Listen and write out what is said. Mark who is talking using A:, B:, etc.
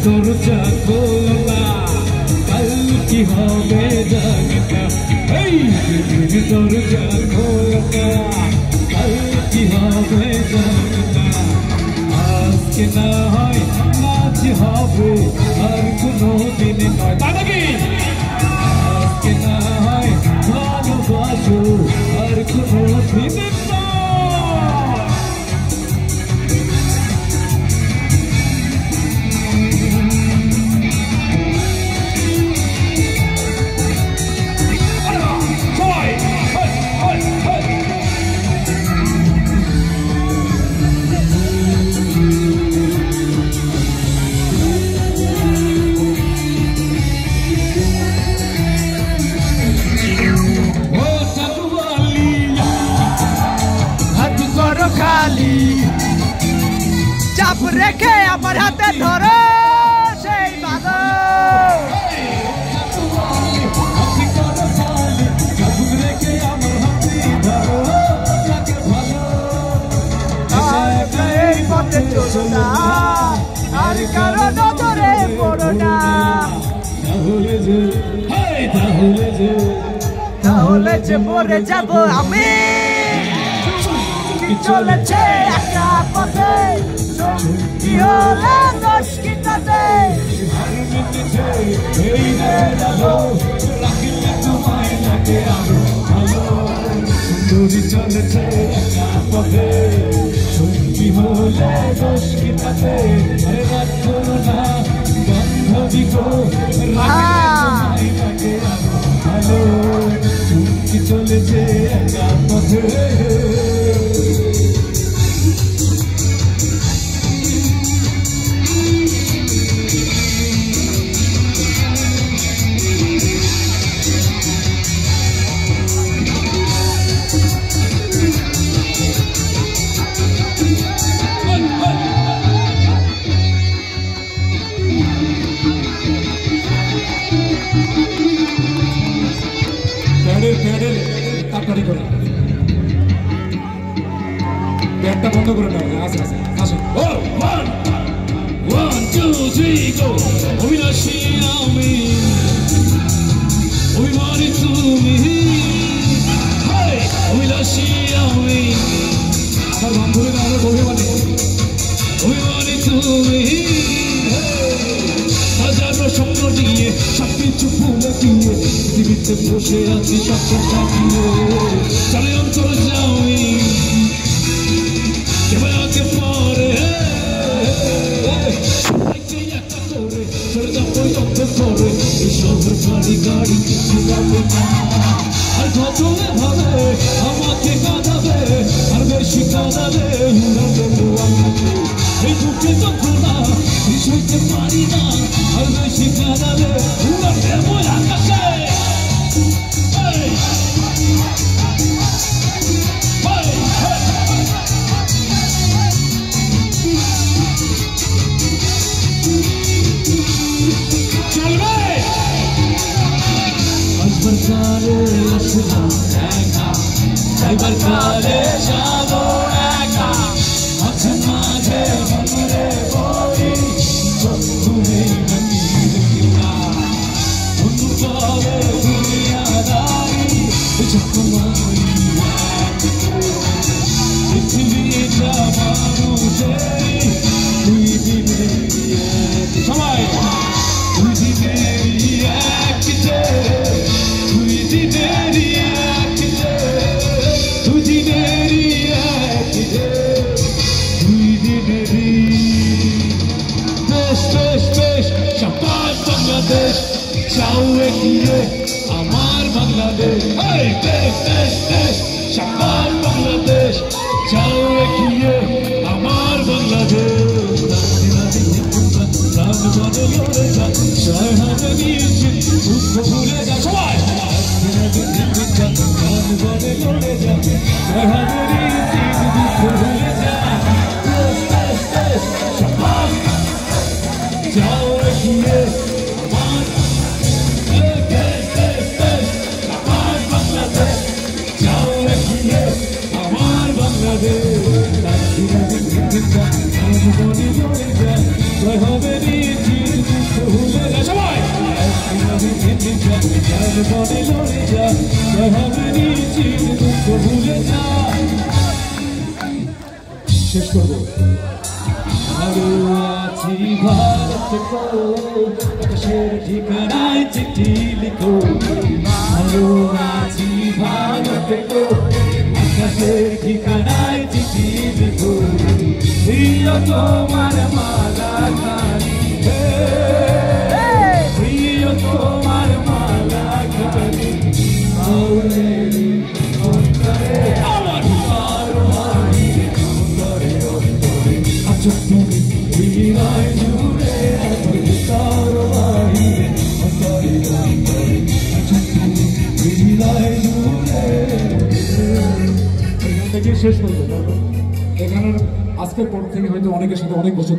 A: দরজা খোলা কাল কি হবে জানি না দরজা খোলা কাল কি হবে জানি না আজকে না হয় নাচ হবে আর কোনো দিন নয় দাদাকে আজকে না হয় ভালোবাসো আর কোনো দিন চাপ রেখে আমার হাতে ধরো সেই এই পথে চলো না আর কারো নজরে পড়ো না তাহলে যে মরে যাব আমি চলেছে একা পথে কি হলে দোষ কি তাতে চলেছে একা পথে কি হলে দোষ কি তাতে রাগ করো না বান্ধবী গো ভালো কি চলেছে একা পথে ব্যাগটা বন্ধ করে নাও আসুন 1 2 3 গো অভিলাষী আমি অভিমানী তুমি অভিলাষী আমি আমার বান্ধবী না আমার অভিমানী তুমি হাজারো স্বপ্ন নিয়ে সব কিছু ভুলে গিয়ে পৃথিবীতে বসে আছি স্বপ্ন সাজিয়ে চলে অন্তর যাওই কেবাকে পরে একটা করে চলে যাবো যত করে এই শহর গাড়ি গাড়ি যাবে না আর কত ভাবে আমাকে কাঁদাবে আর বেশি কাঁদাবে আমাকে এই বুকে যন্ত্রণা সইতে পারি না আর বেশি কাঁদাবে উড়া দেবো আকাশে একবার কালে যাবো একা আছে মাঝে মনে বলি তুমি কিনা অনুভবে দুনিয়াদারি যখনই পৃথিবীটা মানুষের দুই দিনের সবাই দুই দিনেরই এক দুই দিনেরই বেশ বাংলাদেশ চাও এগিয়ে আমার বাংলাদেশ দেশ দেশ দেশ সাকার বাংলাদেশ চাও এগিয়ে আমার বাংলাদেশ প্রাণ বনে লড়ে যা জয় হবে নিশ্চিত দুঃখ ভুলে যা সবাই প্রাণ বনে লড়ে যা জয় হবে নিশ্চিত দুঃখ ভুলে যা দেশ দেশ দেশ সাকার চাও এগিয়ে আমার দেশ দেশ দেশ সাকার বাংলাদেশ চাও এগিয়ে আমার বাংলাদেশ জয় হবে নিশ্চিত দুঃখ ভুলে যা সবাই বনে লড়ে যা জয় হবে নিশ্চিত দুঃখ ভুলে যা শেষ করবো ভালো আছি ভারত আকাশের ঠিকানায় চিঠি লিখো ভালো আছি ভারত আকাশের ঠিকানায় চিঠি লিখো প্রিয় তোমার মালা খানি প্রিয় তোমার মালা খানি আমার আচ্ছা তুমি হৃদয় জুড়ে শেষ করবো এখানে আজকের পর থেকে হয়তো অনেকের সাথে অনেক বছর